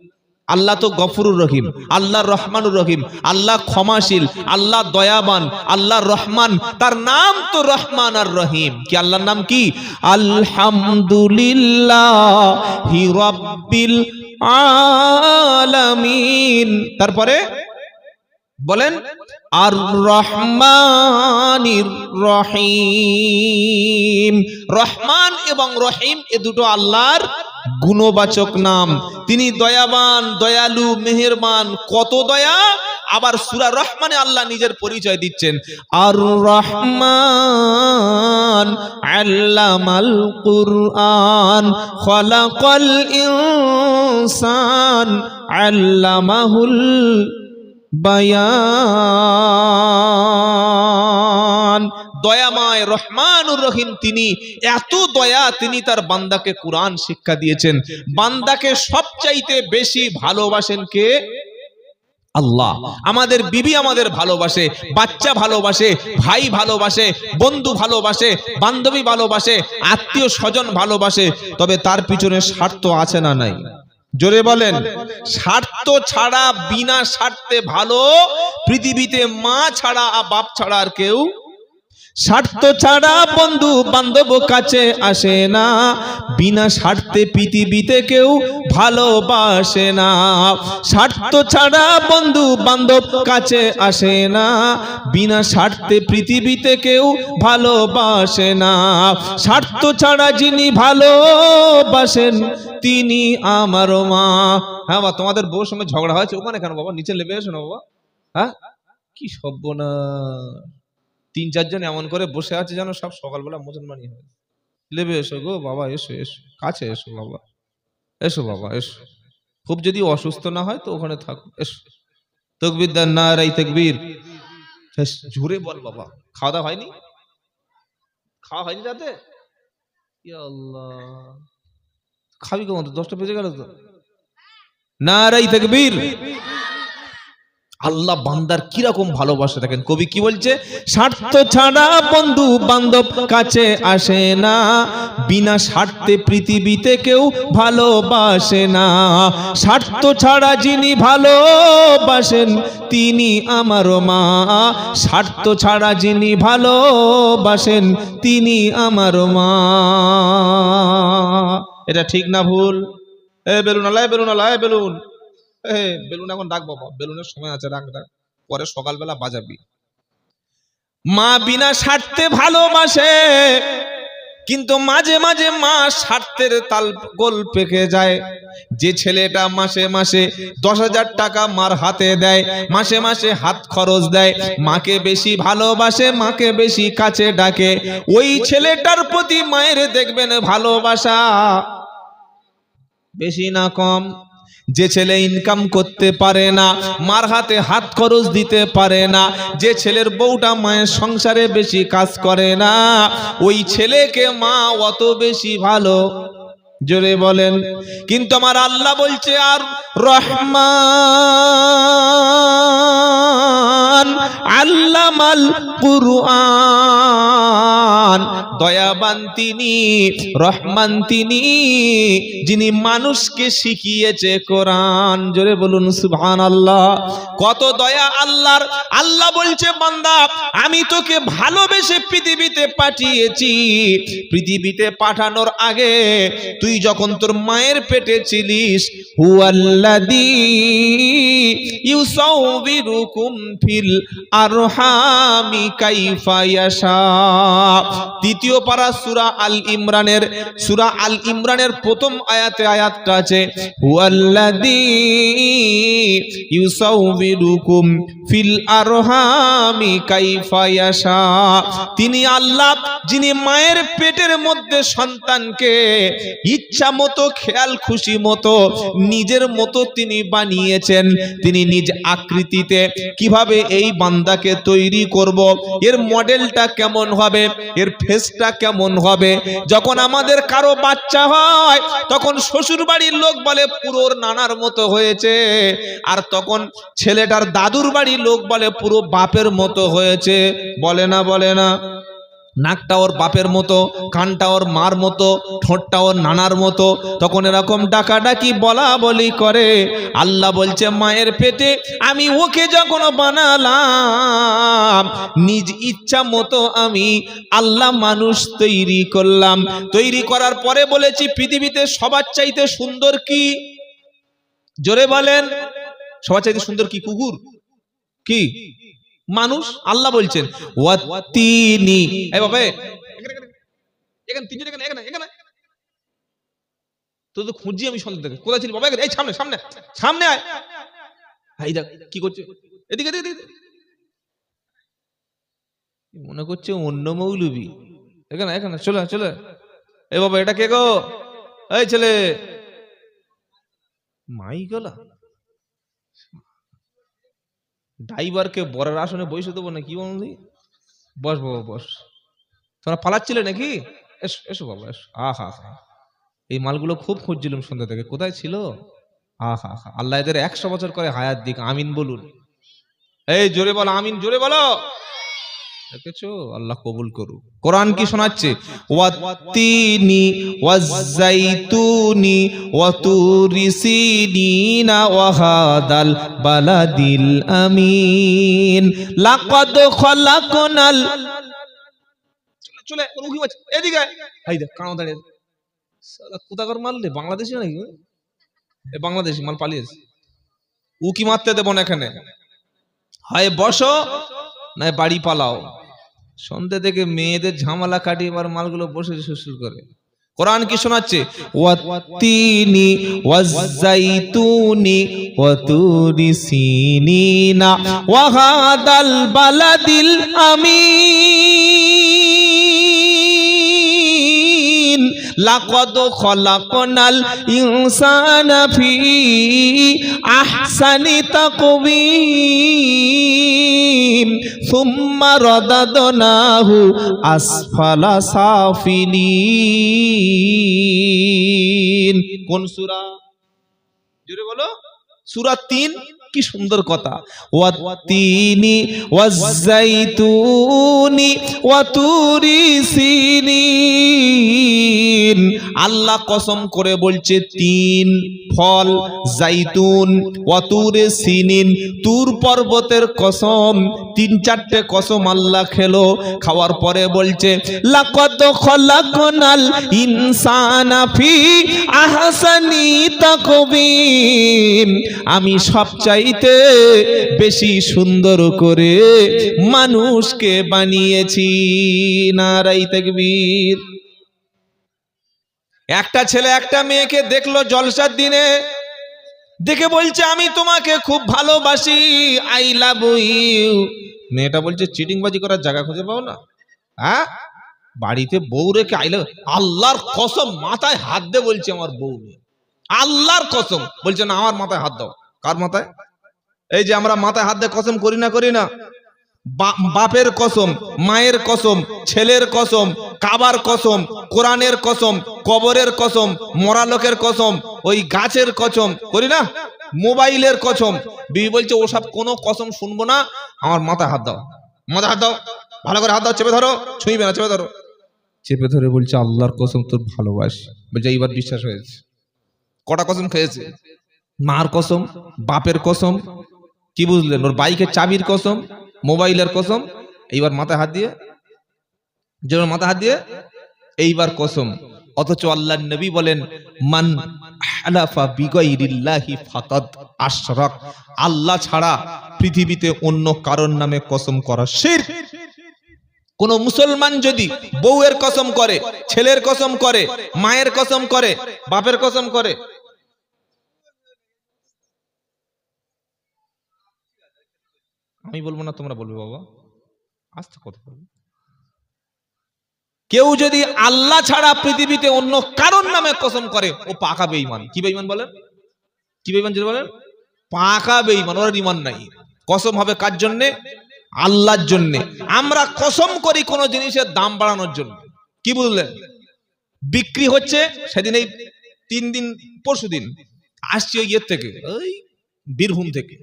আল্লাহ তো গফুরুর রহিম, আল্লাহ রহমানুর রহিম, আল্লাহ ক্ষমাশীল, আল্লাহ দয়াবান, আল্লাহ রহমান। তার নাম তো রহমান আর রহিম। কি আল্লাহর নাম কি? আলহামদুলিল্লাহি রাব্বিল আলামিন। তারপরে বলেন আর রহমানির রহিম। রহমান এবং রহিম এ দুটো আল্লাহর গুণবাচক নাম। তিনি দয়াবান, দয়ালু, মেহেরবান। কত দয়া! আবার সূরা রহমানে আল্লাহ নিজের পরিচয় দিচ্ছেন, আর রহমান আল্লামাল কুরআন খলাকাল ইনসান আল্লামাহুল বায়ান। দয়াময় রহমানুর রহিম তিনি, এত দয়া, তিনি তার বান্দাকে কুরআন শিক্ষা দিয়েছেন। বান্দাকে সবচাইতে বেশি ভালোবাসেন কে? আল্লাহ। আমাদের বিবি আমাদের ভালোবাসে, বাচ্চা ভালোবাসে, ভাই ভালোবাসে, বন্ধু ভালোবাসে, বান্ধবী ভালোবাসে, আত্মীয় স্বজন ভালোবাসে, তবে তার পিছনে স্বার্থ আছে না নাই? জোরে বলেন। স্বার্থ ছাড়া, বিনা স্বার্থে ভালো পৃথিবীতে মা ছাড়া, বাপ ছাড়া আর কেউ। স্বার্থ ছাড়া বন্ধু বান্ধব কাছে আসে না, বিনা স্বার্থে পৃথিবীতে কেউ ভালোবাসে না। স্বার্থ ছাড়া বন্ধু বান্ধব কাছে আসে না, বিনা স্বার্থে পৃথিবীতে কেউ ভালোবাসে না। স্বার্থ ছাড়া যিনি ভালোবাসেন তিনি আমার মা। হ্যাঁ বাবা, তোমাদের বউর সঙ্গে ঝগড়া হয়েছে, ওখানে কেন বাবা? নিচে নেমে এসো না বাবা। হ্যাঁ, কি সর্বনাশ! ৩-৪ জন এমন করে বসে আছে যেন সব সকালবেলা মুসলমানই হয়। লেবে এসো গো বাবা, এসো এসো, কাছে এসো বাবা, এসো বাবা এসো। খুব যদি অসুস্থ না হয় তো ওখানে থাকো, এসো। তাকবীর দেন, নারায়ে তাকবীর। জোরে বল বাবা। খাওয়া দাওয়া হয়নি? খাওয়া হয়নি রাতে? ইয়া আল্লাহ, খাবি কখন? তো 10টা বেজে গেল তো। নারায়ে তাকবীর। আল্লাহ বান্দার কিরকম ভালোবাসা দেখেন। কবি কি বলছে? স্বার্থ ছাড়া বন্ধু বান্ধব কাছে আসে না, বিনা স্বার্থে পৃথিবীতে কেউ ভালোবাসে না। স্বার্থ ছাড়া যিনি ভালোবাসেন তিনি আমার মা, স্বার্থ ছাড়া যিনি ভালোবাসেন তিনি আমার মা। এটা ঠিক না ভুল? এ বেলুন আলায়, বেলুন আলায়, বেলুন। বেলুন এখন ডাক বাবা, বেলুনের সময় আছে, রাখ রাখ, পরে সকালবেলা বাজাবি। মা বিনা স্বার্থে ভালোবাসে, কিন্তু মাঝে মাঝে মা স্বার্থের তাল গোল পেকে যায়। যে ছেলেটা মাসে মাসে 10,000 টাকা মার হাতে দেয়, মাসে মাসে হাত খরচ দেয়, মাকে বেশি ভালোবাসে, মাকে বেশি কাছে ডাকে, ওই ছেলেটার প্রতি মায়ের দেখবেন ভালোবাসা বেশি না কম? যে ছেলে ইনকাম করতে পারে না, মার হাতে হাত খরচ দিতে পারে না, যে ছেলের বউটা মায়ের সংসারে বেশি কাজ করে না, ওই ছেলেকে মা অত বেশি ভালো। জোরে বলেন। কিন্তু আমার আল্লাহ বলছে, আর রহমান আল্লামাল কুরআন, দয়াবান তিনি, রহমান তিনি, যিনি মানুষকে শিখিয়েছে কোরআন। জোরে বলুন সুবহানাল্লাহ। কত দয়া আল্লাহর। আল্লাহ বলছে, বান্দা আমি তোকে ভালোবেসে পৃথিবীতে পাঠিয়েছি। পৃথিবীতে পাঠানোর আগে তুই যখন তোর মায়ের পেটে ছিলিস, হুয়াল্লাযী ইউসাউবিরুকুম ফিল আরহামি কাইফা ইয়াশা। দ্বিতীয় পারা সূরা আল ইমরানের প্রথম আয়াতটা আছে, হুয়াল্লাযী ইউসাউবিরুকুম ফিল আরহামি কাইফা ইয়াশা। তিনি আল্লাহ যিনি মায়ের পেটের মধ্যে সন্তানকে ইচ্ছা মতো, খেয়াল খুশি মতো, নিজের মতো তিনি বানিয়েছেন। তিনি নিজ আকৃতিতে কিভাবে এই বান্দাকে তৈরি করব, এর মডেলটা কেমন হবে, এর ফেসটা কেমন হবে। যখন আমাদের কারো বাচ্চা হয় তখন শ্বশুর বাড়ির লোক বলে পুরো নানার মতো হয়েছে, আর তখন ছেলেটার দাদুর বাড়ির লোক বলে পুরো বাপের মতো হয়েছে। বলে না? বলে না? নাকটা ওর বাপের মতো, কানটা ওর মার মতো, ঠোঁটটা ওর নানার মতো, তখন এরকম ডাকাডাকি বলা বলি করে। আল্লাহ বলছে, মায়ের পেটে আমি ওকে যখন বানালাম, নিজ ইচ্ছা মতো আমি আল্লাহ মানুষ তৈরি করলাম। তৈরি করার পরে বলেছি, পৃথিবীতে সবার চাইতে সুন্দর কি? জোরে বলেন। সবার চাইতে সুন্দর কি? কুকুর? কি? মানুষ। আল্লাহ বলছেন, ওয়াতিনি। এই বাবা, এখানে তিনজন, এখানে তো খুঁজি আমি সন্ধ্যা থেকে। কোথায় ছিলি বাবা? এই সামনে সামনে সামনে আয়। এই দেখ কি করছে, এদিকে এদিকে এদিকে। মনে করছে অন্য মৌলবি। এখানে এখানে চলে চলে। এ বাবা, এটা কে গো? এই ছেলে, মাই গলা ড্রাইভারকে বরের আসনে বসে দেবো নাকি? বন্ধু বস বাবা বস। তোমরা পালাচ্ছিলে নাকি? এসো এসো বাবা এসো। আহা হা, এই মালগুলো খুব খুঁজছিলাম সন্ধ্যা থেকে, কোথায় ছিল? আহা হা, আল্লাহ এদের 100 বছর করে হায়াত দিক, আমিন বলুন। এই জোরে বলো আমিন, জোরে বলো। দেখেছো, আল্লাহ কবুল করুক। কোরআন কি শোনাচ্ছে? ওয়াত্তিনি ওয়াজ্জাইতুনি ওয়াতুরি সিনিনা ওয়া হাদাল বালাদিল আমিন লাকাদ খালাকনাল। চলে চলে রুগী বাচ্চা, এদিকে এই দেখ কানো দাঁড়িয়ে। সালা কোথাকার মাল রে, বাংলাদেশি নাকি? এ বাংলাদেশি মাল পালিয়েছে। উকি মারতে দেব না এখানে, হয় বসো না বাড়ি পালাও। সন্ধ্যে থেকে মেয়েদের ঝামেলা কাটিয়ে এবার মালগুলো বসে শ্বশুর করে। কোরআন কি শোনাচ্ছে? ওয়াত্তিনি ওয়াজ্জাইতুনি ওয়াতুরি সিনিনা ওয়া হাদাল বালাদিল আমিন লাকাদ খালাকনাল ইনসানা ফি আহসানি তাকওয়িম সুম্মা রাদাদনাহু আসফালা সাফিলিন। কোন সূরা? জোরে বলো। সূরা 3। কি সুন্দর কথা। ওয়াত্তিনি ওয়াজ্জাইতুনি ওয়াতুরি সিনিন। আল্লাহ কসম করে বলছে 3 ফল, জাইতুন, ওয়াতুরে সিনিন, তুর পর্বতের কসম। 3-4টে কসম আল্লাহ খেলো। খাওয়ার পরে বলছে লাকাদ খালাকনাল ইনসানা ফি আহসানি তাকওয়িম। আমি সবচাইতে বেশি সুন্দর করে মানুষকে বানিয়েছি। নারায়ে তাকবীর। একটা ছেলে একটা মেয়েকে দেখলো জলসার দিনে, দেখে বলছে আমি তোমাকে খুব ভালোবাসি, আই লাভ ইউ। মেয়েটা বলছে চিটিংবাজি করার জায়গা খুঁজে পাও না? হ্যাঁ, বাড়িতে বউ রেখে আই লাভ। আল্লাহর কসম মাথায় হাত দে বলছে আমার বউ নেই। আল্লাহর কসম বলছে না, আমার মাথায় হাত দাও। কার মাথায়? এই যে আমরা মাথায় হাত দিয়ে কসম করি না, করি না? বাপের কসম, মায়ের কসম, ছেলের কসম, কাবার কসম, কোরআনের কসম, কবরের কসম, মরা লোকের কসম, ওই গাছের কসম করি না? মোবাইলের কসম। বিবি বলছে ওসব কোনো কসম শুনবো না, আমার মাথায় হাত দাও। মাথায় হাত দাও, ভালো করে হাত দাও, চেপে ধরো, ছুঁইবে না, চেপে ধরো। চেপে ধরে বলছে আল্লাহর কসম তোর ভালোবাসি। বলছে এইবার বিশ্বাস হয়েছে। কটা কসম খেয়েছে? মার কসম, বাপের কসম, কি বুঝলেন? ওর বাইকের চাবির কসম, মোবাইলের কসম, এইবার মাথায় হাত দিয়ে, যেমন মাথায় হাত দিয়ে এইবার কসম। অথচ আল্লাহর নবী বলেন মান হালাফা বিগাইরিল্লাহি ফাকাদ আশরাক। আল্লাহ ছাড়া পৃথিবীতে অন্য কারোর নামে কসম করা শিরক। কোন মুসলমান যদি বউয়ের কসম করে, ছেলের কসম করে, মায়ের কসম করে, বাপের কসম করে, আমি বলবো না, তোমরা বলবে বাবা আস্তে কথা বলবে। কেউ যদি আল্লাহ ছাড়া পৃথিবীতে অন্য কারোর নামে কসম করে, ও পাকা বেঈমান। কি বেঈমান বলেন? কি বেঈমান যদি বলেন? পাকা বেঈমান। ওর ঈমান নাই। কসম হবে কার জন্য? আল্লাহর জন্য। আমরা কসম করি কোন জিনিসের দাম বাড়ানোর জন্য। কি বুঝলেন? বিক্রি হচ্ছে, সেদিন এই 3 দিন পরশু দিন আসছি ওই ইয়ের থেকে, ওই বীরভূম থেকে,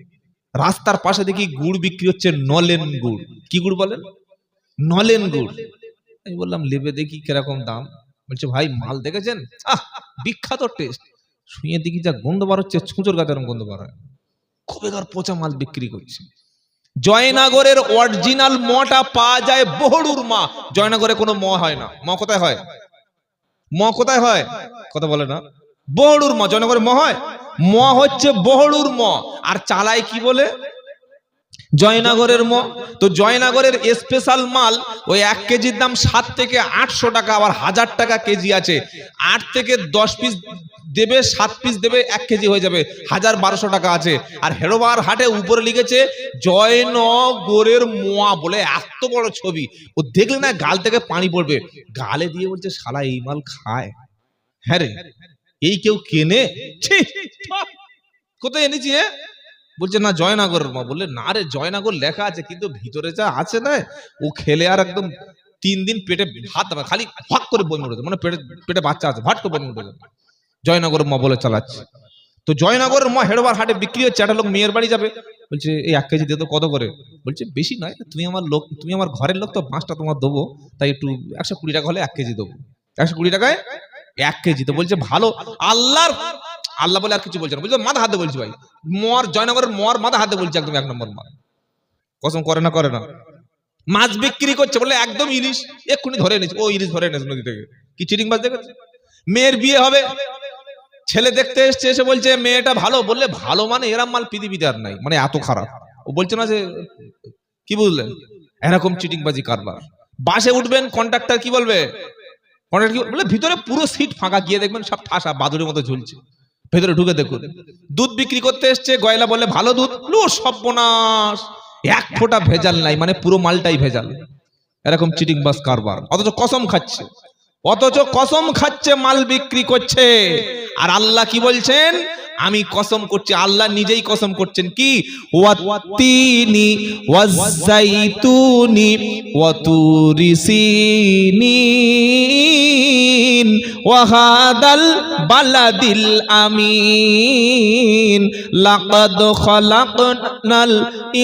রাস্তার পাশে দেখি গুড় বিক্রি হচ্ছে, নলেন গুড়। কি গুড় বলেন? নলেন গুড়। আমি বললাম লেবে দেখি কিরকম দাম। বলছে ভাই মাল দেখেছেন? বিখ্যাত টেস্ট। শুয়ে দেখি যা গন্ধ বার হচ্ছে, ছুঁচোর গাছের গন্ধ বার হয়। খুব এগার পচা মাল বিক্রি করছে। জয়নগরের অরিজিনাল মটা পাওয়া যায় বহড়ুর মা। জয়নগরে কোনো ম হয় না। ম কোথায় হয়? ম কোথায় হয়? কথা বলে না। বহড়ুর ম। জয়নগরে ম হয়? ম হচ্ছে বহড়ুর ম। আর চালায় কি বলে? জয়নগরের ম। তো জয়নগরের স্পেশাল মাল ওই 1 কেজির দাম 7 থেকে 800 টাকা, আবার 1000 টাকা কেজি আছে। 8 থেকে 10 পিস দেবে 7 পিস দেবে, 1 কেজি হয়ে যাবে, 1200 টাকা আছে। আর হেড়োবার হাটে উপরে লিখেছে জয়নগরের মোয়া বলে এত বড় ছবি, ও দেখলে না গাল থেকে পানি পড়বে। গালে দিয়ে বলছে শালা এই মাল খায়। হ্যাঁ রে, এই কেউ কেনে? কোথায় এনেছি? বলছে না জয়নগরের মা। বললে না রে, জয়নগর লেখা আছে কিন্তু ভিতরে যা আছে না, ও খেলে আর একদম 3 দিন পেটে ভাত খালি ভাট করে বমি উঠে, মানে পেটে বাচ্চা আছে, ভাট করে বমি উঠে। জয়নগরের মা বলে চালাচ্ছে। তো জয়নগরের মা হেড়োবার হাটে বিক্রি হচ্ছে। একটা লোক মেয়ের বাড়ি যাবে, বলছে এই 1 কেজি দিয়ে তো কত করে? বলছে বেশি নয়, তুমি আমার লোক, তুমি আমার ঘরের লোক, তো 5টা তোমার দেবো, তাই একটু 120 টাকা হলে 1 কেজি দেবো। 120 টাকায় 1 কেজি। তো বলছে ভালো। আল্লাহ বলে আর কিছু বলছে না, বলছে মাথা হাতে বলছি ভাই, মর জয়নগরের মর মাথা হাতে বলছে, একদম 1 নম্বর মাল। কসম করে না করে না। মাছ বিক্রি করছে, বলে একদম ইলিশ, এক্ষুনি ধরে এনেছে। ও ইলিশ ধরে এনেছে নদী থেকে। কি চিটিং মাছ দেখেছে? মেয়ের বিয়ে হবে, ছেলে দেখতে এসছে, এসে বলছে মেয়েটা ভালো। বললে ভালো মানে এরম মাল পৃথিবীতে আর নাই, মানে এত খারাপ। ও বলছে না যে কি বুঝলেন, এরকম চিটিংবাজি কারবার। বাসে উঠবেন, কন্ট্রাক্টর কি বলবে? কন্ট্রাক্টর কি বলে? ভিতরে পুরো সিট ফাঁকা, গিয়ে দেখবেন সব ঠাসা বাদুড়ের মতো ঝুলছে, ভেতরে ঢুকে দেখুন। দুধ বিক্রি করতে এসছে, গয়লা বলে ভালো দুধ, লো সর্বনাশ, 1 ফোঁটা ভেজাল নাই, মানে পুরো মালটাই ভেজাল। এরকম চিটিংবাজ কারবার। অথচ কসম খাচ্ছে, মাল বিক্রি করছে। আর আল্লাহ কি বলছেন? আমি কসম করছি, আল্লাহ নিজেই কসম করছেন কি? ওয়াত্তিনি ওয়াজ্জাইতুনি ওয়াতুরি সিনিন ওয়াহাদাল বালাদিল আমিন লাকাদ খালাকনাল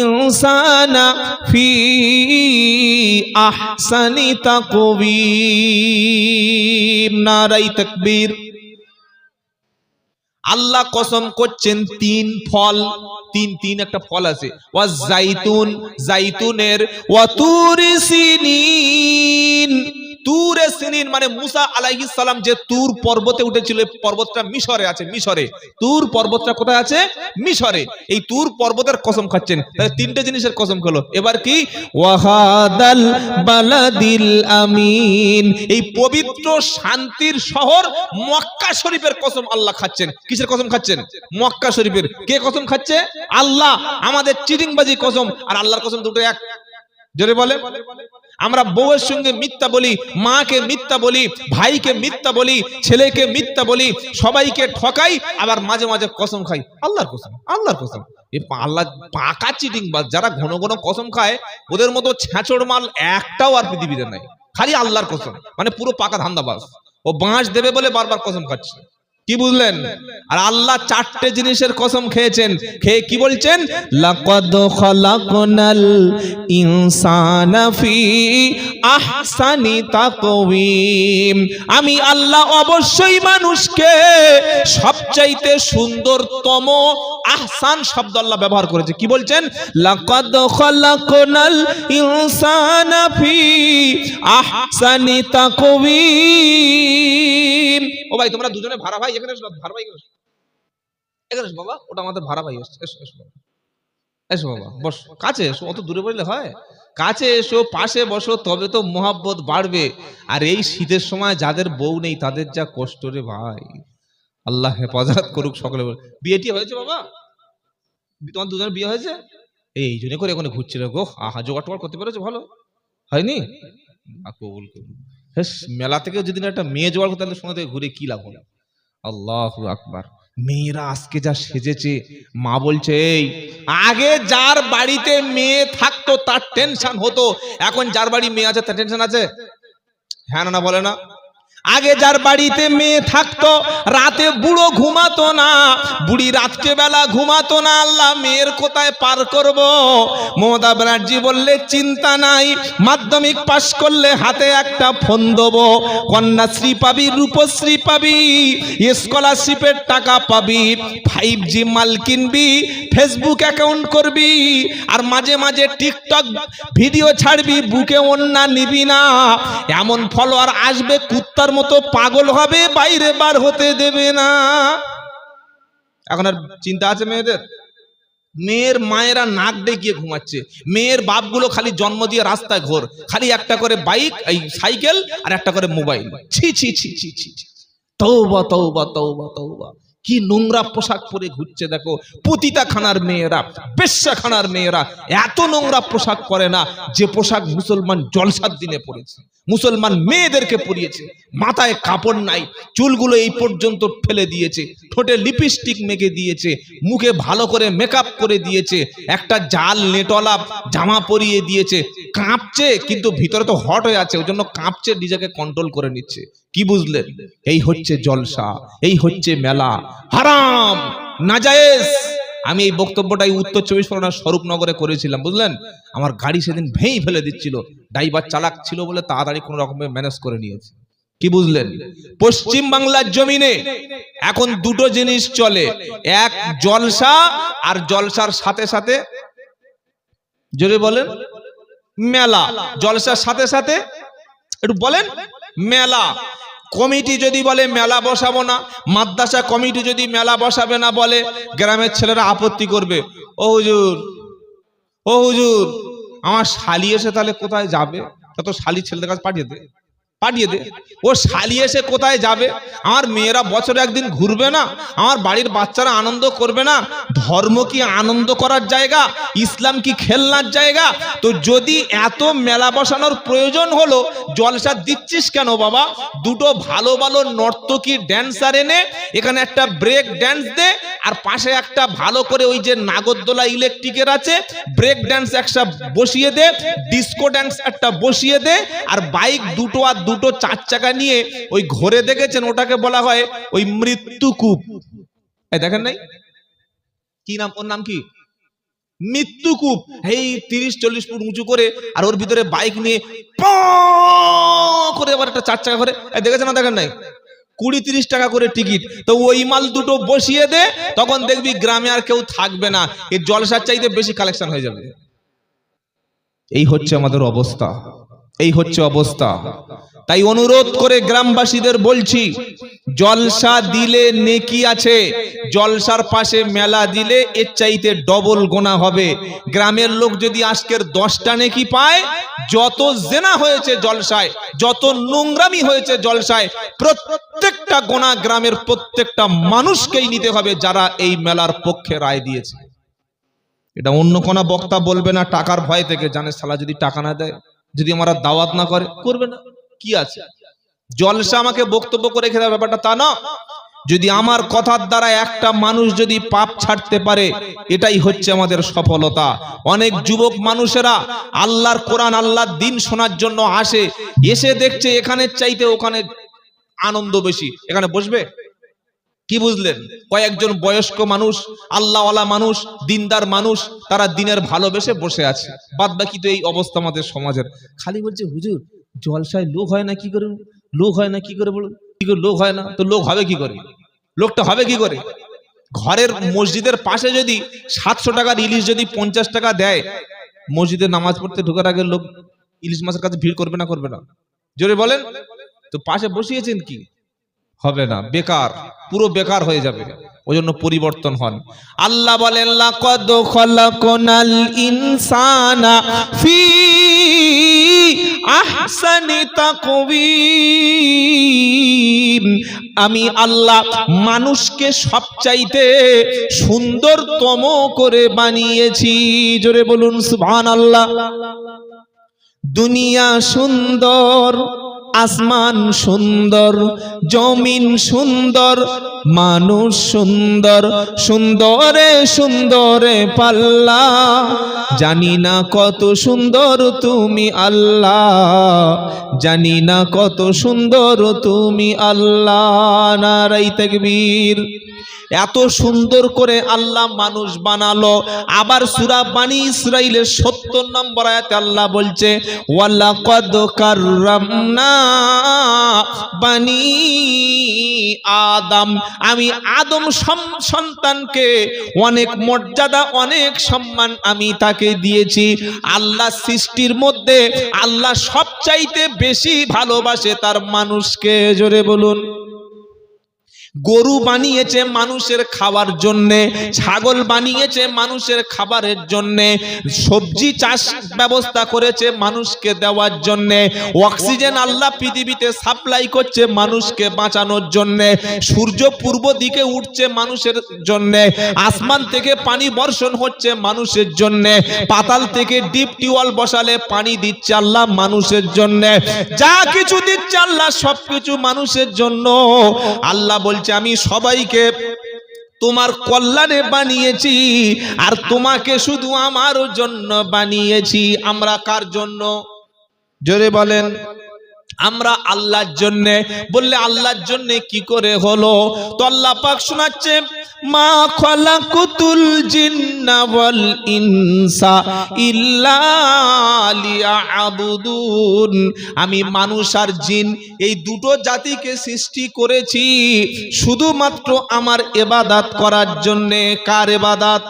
ইনসানা ফি আহসানি তাকওয়িম। নারায়ে তাকবীর। আল্লাহ কসম করছেন 3 ফল, 3 একটা ফল আছে। ওয়া জাইতুন, জাইতুনের, ওয়া তুরি সিনিন, তুরে সিনিন মানে মুসা আলাইহিস সালাম যে তুর পর্বতে উঠেছিল, পর্বতটা মিশরে আছে। মিশরে তুর পর্বতটা কোথায় আছে? মিশরে। এই তুর পর্বতের কসম খাচ্ছেন। তাহলে 3টে জিনিসের কসম খেলো। এবার কি? ওয়াহাদাল বালাদিল আমিন, এই পবিত্র শান্তির শহর মক্কা শরীফের কসম আল্লাহ খাচ্ছেন। কিসের কসম খাচ্ছেন? মক্কা শরীফের। কে কসম খাচ্ছে? আল্লাহ। আমাদের চিটিংবাজি কসম আর আল্লাহর কসম দুটো এক। জোরে বলে। আমরা বউয়ের সঙ্গে মিথ্যা বলি, মাকে মিথ্যা বলি, ভাইকে মিথ্যা বলি, ছেলেকে মিথ্যা বলি, সবাইকে ঠকাই, আবার মাঝে মাঝে কসম খাই। আল্লাহর কসম, আল্লাহর কসম। আল্লাহ পাকা চিটিংবাজ। যারা ঘন ঘন কসম খায়, ওদের মতো ছ্যাঁচড় মাল একটাও আর পৃথিবীতে নাই। খালি আল্লাহর কসম, মানে পুরো পাকা ধান্দাবাজ। ও বাঁশ দেবে বলে বারবার কসম খাচ্ছে। কি বুঝলেন? আর আল্লাহ 4টে জিনিসের কসম খেয়েছেন। খেয়ে কি বলছেন? লাকাদ খালাকনাল ইনসানা ফি আহসানি তাকওয়িম, আমি আল্লাহ অবশ্যই মানুষকে সবচাইতে সুন্দরতম, আহসান শব্দ আল্লাহ ব্যবহার করেছে। কি বলছেন? লাকাদ খালাকনাল ইনসানা ফি আহসানি তাকওয়িম। ও ভাই, তোমরা দুজনে ভাড়া ভাই, এখানে এসো। ভাড়া ভাই এখানে এসো বাবা, ওটা আমাদের ভাড়া ভাই। এসো এসো বাবা, এসো বাবা, বস, কাছে এসো। অত দূরে বললে হয়? কাছে এসো, পাশে বসো, তবে তো মোহাব্বত বাড়বে। আর এই শীতের সময় যাদের বউ নেই তাদের যা কষ্ট রে ভাই, আল্লাহ হেফাজত করুক সকলে। বিয়ে টিয়ে হয়েছে বাবা? তোমার দুজনের বিয়ে হয়েছে? এই জন্য করে এখন ঘুরছিল গো। আহা, জোগাড় টোগাড় করতে পেরেছো? ভালো হয়নি? কবুল করুন। মেলা থেকে যদি একটা মেয়ে জোগাড় করতে, তাহলে সঙ্গে থেকে ঘুরে কি লাভ হলো? আল্লাহু আকবার। মেয়েরা আজকে যা সেজেছে, মা বলছে এই আগে যার বাড়িতে মেয়ে থাকতো তার টেনশন হতো, এখন যার বাড়ি মেয়ে আছে তার টেনশন আছে? হ্যাঁ না বলে না? আগে যার বাড়িতে মেয়ে থাকতো রাতে বুড়ো ঘুমাতো না, বুড়ি রাত্রেবেলা ঘুমাতো না। আল্লাহ মেয়ের কোথায় পার করব? মমতা ব্যানার্জি বললে চিন্তা নাই, মাধ্যমিক পাশ করলে হাতে একটা ফোন দেবো, কন্যাশ্রী পাবি, রূপশ্রী পাবি, স্কলারশিপের টাকা পাবি, 5G মাল কিনবি, ফেসবুক অ্যাকাউন্ট করবি, আর মাঝে মাঝে টিকটক ভিডিও ছাড়বি, বুকে ওন্না নিবি না। এমন ফলোয়ার আসবে, কুত্তার মতো পাগল হবে, বাইরে বার হতে দেবে না। এখন আর চিন্তা আছে মেয়েদের? মেয়ের মায়েরা নাক ডেকিয়ে ঘুমাচ্ছে, মেয়ের বাপগুলো খালি জন্ম দিয়ে রাস্তায় ঘোর, খালি একটা করে বাইক, এই সাইকেল আর একটা করে মোবাইল। ছি ছি ছি ছি ছি। তওবা তওবা তওবা তওবা, কি নোংরা পোশাক পরে ঘুরছে দেখো। পতিতাখানার মেয়েরা, বেশ্যাখানার মেয়েরা এত নোংরা পোশাক পরে না যে পোশাক মুসলমান জলসার দিনে পরেছে, মুসলমান মেয়েদেরকে পরিয়েছে। মাথায় কাপড় নাই, চুলগুলো এই পর্যন্ত ফেলে দিয়েছে, ঠোঁটে লিপস্টিক মেখে দিয়েছে, মুখে ভালো করে মেকআপ করে দিয়েছে, একটা জাল নেটওয়ালা জামা পরিয়ে দিয়েছে, কাঁপছে কিন্তু ভিতরে তো হট হয়ে আছে, ওই জন্য কাঁপছে, নিজেকে কন্ট্রোল করে নিচ্ছে। কি বুঝলেন? এই হচ্ছে জলসা, এই হচ্ছে মেলা, হারাম নাজায়েজ। আমি এই বক্তব্যটাই উত্তর 24 পরগনার স্বরূপনগরে করেছিলাম, বুঝলেন। আমার গাড়ি সেদিন ভেঙে ফেলে দিচ্ছিল, ড্রাইভার চালাক ছিল বলে তাড়াতাড়ি কোনো রকমে ম্যানেজ করে নিয়েছে। কি বুঝলেন? পশ্চিম বাংলার জমিনে এখন দুটো জিনিস চলে, এক জলসা, আর জলসার সাথে সাথে, জোরে বলেন, মেলা। জলসার সাথে সাথে একটু বলেন মেলা। কমিটি যদি বলে মেলা বসাবো না, মাদ্রাসা কমিটি যদি মেলা বসাবে না বলে, গ্রামের ছেলেরা আপত্তি করবে, ও হুজুর, ও হুজুর, আমার শালি এসে তাহলে কোথায় যাবে? তত শালি ছেলেদের কাছে পাঠিয়ে দে, পাঠিয়ে দে। ও শালি এসে কোথায় যাবে? আমার মেয়েরা বছরে একদিন ঘুরবে না? আমার বাড়ির বাচ্চারা আনন্দ করবে না? ধর্ম কি আনন্দ করার জায়গা? ইসলাম কি খেলনার জায়গা? তো যদি এত মেলা বসানোর প্রয়োজন হলো, জলসা দিচ্ছিস কেন বাবা? দুটো ভালো ভালো নর্তকী ড্যান্সার এনে এখানে একটা ব্রেক ড্যান্স দে, আর পাশে একটা ভালো করে ওই যে নাগরদোলা ইলেকট্রিকের আছে, ব্রেক ড্যান্স একটা বসিয়ে দে, ডিস্কো ড্যান্স একটা বসিয়ে দে, আর বাইক দুটো আর দুটো চার চাকা নিয়ে ওই ঘোরে দেখেছেন, ওটাকে বলা হয় ওই মৃত্যুকূপ। এই দেখেন নাই কি নাম, ওর নাম কি? মৃত্যুকূপ। এই 30-40 ফুট উঁচু করে, আর ওর ভিতরে বাইক নিয়ে করে আবার একটা চার চাকা করে, দেখেছেন না? দেখেন নাই? 20-30 টাকা করে টিকিট। তো ওই মাল দুটো বসিয়ে দে, তখন দেখবি গ্রামে আর কেউ থাকবে না, এই জলসার চাইতে বেশি কালেকশন হয়ে যাবে। এই হচ্ছে আমাদের অবস্থা, এই হচ্ছে অবস্থা। তাই অনুরোধ করে গ্রামবাসীদের বলছি, জলসা দিলে নেকি আছে, জলসার পাশে মেলা দিলে এর চাইতে ডবল গোনা হবে। গ্রামের লোক যদি আজকের 10টা নেকি পায়, যত জেনা হয়েছে জলসায়, যত নোংরামি হয়েছে জলসায়, প্রত্যেকটা গোনা গ্রামের প্রত্যেকটা মানুষকেই নিতে হবে, যারা এই মেলার পক্ষে রায় দিয়েছে। এটা অন্য কোন বক্তা বলবে না, টাকার ভয় থেকে, জানে শালা যদি টাকা না দেয়, যদি আমরা দাওয়াত না করে, করবে না, কি আছে? জলসা আমাকে বক্তব্য করে খেতে ব্যাপারটা তা না। যদি আমার কথার দ্বারা একটা মানুষ যদি পাপ ছাড়তে পারে, এটাই হচ্ছে আমাদের সফলতা। অনেক যুবক মানুষেরা আল্লাহর কোরআন, আল্লাহর দ্বীন শোনার জন্য আসে, এসে দেখছে এখানে চাইতে ওখানে আনন্দ বেশি, এখানে বসবে। কি বুঝলেন? কয়েকজন বয়স্ক মানুষ, আল্লাহওয়ালা মানুষ, দিনদার মানুষ, তারা দিনের ভালোবেসে বসে আছে, বাদ বাকি তো এই অবস্থা আমাদের সমাজের। খালি বলছে হুজুর জলসায় লোক হয় না, কি করে লোক হয় না, কি করে বলুন, কি করে লোক হয় না? তো লোক হবে কি করে? লোকটা হবে কি করে? ঘরের মসজিদের পাশে যদি 700 টাকার ইলিশ যদি 50 টাকা দেয়, মসজিদে নামাজ পড়তে ঢোকার আগে লোক ইলিশ মাছের কাছে ভিড় করবে না, করবে না? জোরে বলেন। তো পাশে বসিয়েছেন কি? হবে না, বেকার, পুরো বেকার হয়ে যাবে। ওই জন্য পরিবর্তন হন। আল্লাহ বলেন, লাকাদ খালাকনাল ইনসানা ফি আহসানি তাকওয়িম। আমি আল্লাহ মানুষকে সবচাইতে সুন্দরতম করে বানিয়েছি। জোরে বলুন সুবহানাল্লাহ। দুনিয়া সুন্দর, আসমান সুন্দর, জমিন সুন্দর, মানুষ সুন্দর, সুন্দরে সুন্দরে পাল্লা। জানি না কত সুন্দর তুমি আল্লাহ, জানি না কত সুন্দর তুমি আল্লাহ। নারায়ে তাকবীর। এত সুন্দর করে আল্লাহ মানুষ বানালো। আবার সূরা বানী ইসরাঈলের 70 নম্বর আয়াতে আল্লাহ বলছে, ওয়ালাকাদ কাররামনা বানী আদম। আমি আদম সন্তানকে অনেক মর্যাদা, অনেক সম্মান আমি তাকে দিয়েছি। আল্লাহ সৃষ্টির মধ্যে আল্লাহ সবচাইতে বেশি ভালোবাসে তার মানুষকে। জোরে বলুন। গরু বানিয়েছে মানুষের খাওয়ার জন্যে, ছাগল বানিয়েছে মানুষের খাবারের জন্যে, সবজি চাষ ব্যবস্থা করেছে মানুষকে দেওয়ার জন্যে, অক্সিজেন আল্লাহ পৃথিবীতে সাপ্লাই করছে মানুষকে বাঁচানোর জন্যে, সূর্য পূর্ব দিকে উঠছে মানুষের জন্যে, আসমান থেকে পানি বর্ষণ হচ্ছে মানুষের জন্যে, পাতাল থেকে ডিপ টিউবওয়েল বসালে পানি দিচ্ছে আল্লাহ মানুষের জন্যে, যা কিছু দিচ্ছে আল্লাহ সবকিছু মানুষের জন্য। আল্লাহ বলছে আমি সবাইকে তোমার কল্যাণে বানিয়েছি, আর তোমাকে শুধু আমার জন্য বানিয়েছি। আমরা কার জন্য? জোরে বলেন। আমরা আল্লাহর জন্য। বললে আল্লাহর জন্য কি করে হলো? তো আল্লাহ পাক শোনাচ্ছে, মা খালাকুতুল জিন্না ওয়াল ইনসা ইল্লা লিয়াবুদুন। আমি মানুষ আর জিন এই দুটো জাতিকে সৃষ্টি করেছি শুধুমাত্র আমার ইবাদত করার জন্য। কার ইবাদত?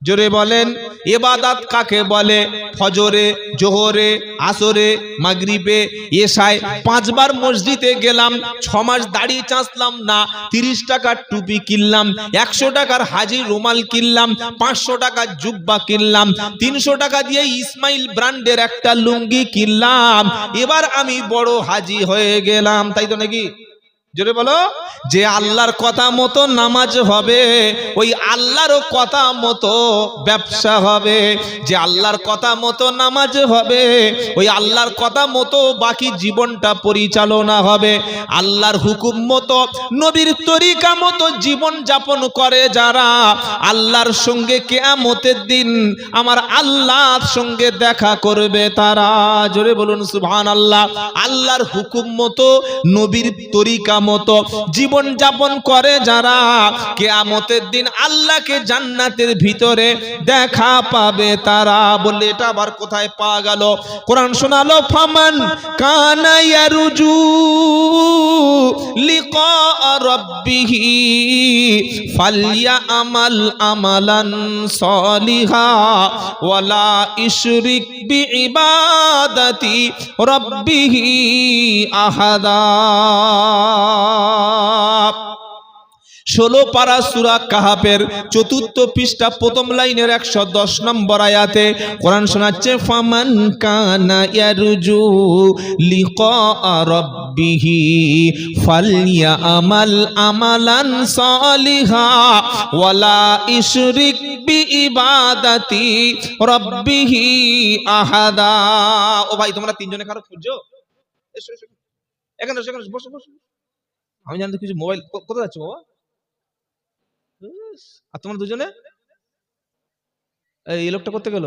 জোরে বলেন। ইবাদত কাকে বলে? ফজরে, জোহরে, আসরে, মাগরিবে, এশায় 5 বার মসজিদে গেলাম, 6 মাস দাড়ি চাঁচলাম না, 30 টাকার টুপি কিনলাম, 100 টাকার হাজি রুমাল কিনলাম, 500 টাকার জুব্বা কিনলাম, 300 টাকা দিয়ে ইসমাইল ব্র্যান্ডের একটা লুঙ্গি কিনলাম, এবার আমি বড় হাজি হয়ে গেলাম। তাই তো নাকি? জোরে বলো। যে আল্লাহর কথা মতো নামাজ হবে, ওই আল্লাহর কথা মতো ব্যবসা হবে। যে আল্লাহর কথা মতো নামাজ হবে, ওই আল্লাহর কথা মতো বাকি জীবনটা পরিচালনা হবে। আল্লাহর হুকুম মতো, নবীর তরিকা মতো জীবন যাপন করে যারা, আল্লাহর সঙ্গে কিয়ামতের দিন আমার আল্লাহর সঙ্গে দেখা করবে তারা। জোরে বলুন সুবহানাল্লাহ। আল্লাহর হুকুম মতো, নবীর তরিকা মতো জীবন যাপন করে যারা, কিয়ামতের দিন আল্লাহকে জান্নাতের ভিতরে দেখা পাবে তারা। বললে এটা আবার কোথায় পাওয়া গেল? কোরআন শোনালো, ফামান কানা ইয়ারজু লিকা রাব্বিহি ফালইয়ামাল আমালান সলিহা ওয়ালা ইশরিক বিইবাদাতি রাব্বিহি আহাদা। 16 পারা সূরা কাহাফের 4th পৃষ্ঠা 1ম লাইনের 110 নম্বর আয়াতে কোরআন শোনাচ্ছে, ফামান কানা ইয়ারজু লিকা রাব্বিহি ফালইয়ামাল আমালান সালিহা ওয়ালা ইশরিক বিইবাদাতি রাব্বিহি আহাদা। ও ভাই, তোমরা তিনজনে কারো খুঁজছো? এসো এসো, এখানে এসো, এখানে বসো বসো। আমি জানতে কিছু মোবাইল কোথায় যাচ্ছে বাবা? আর তোমরা দুজনে এই লোকটা করতে গেল?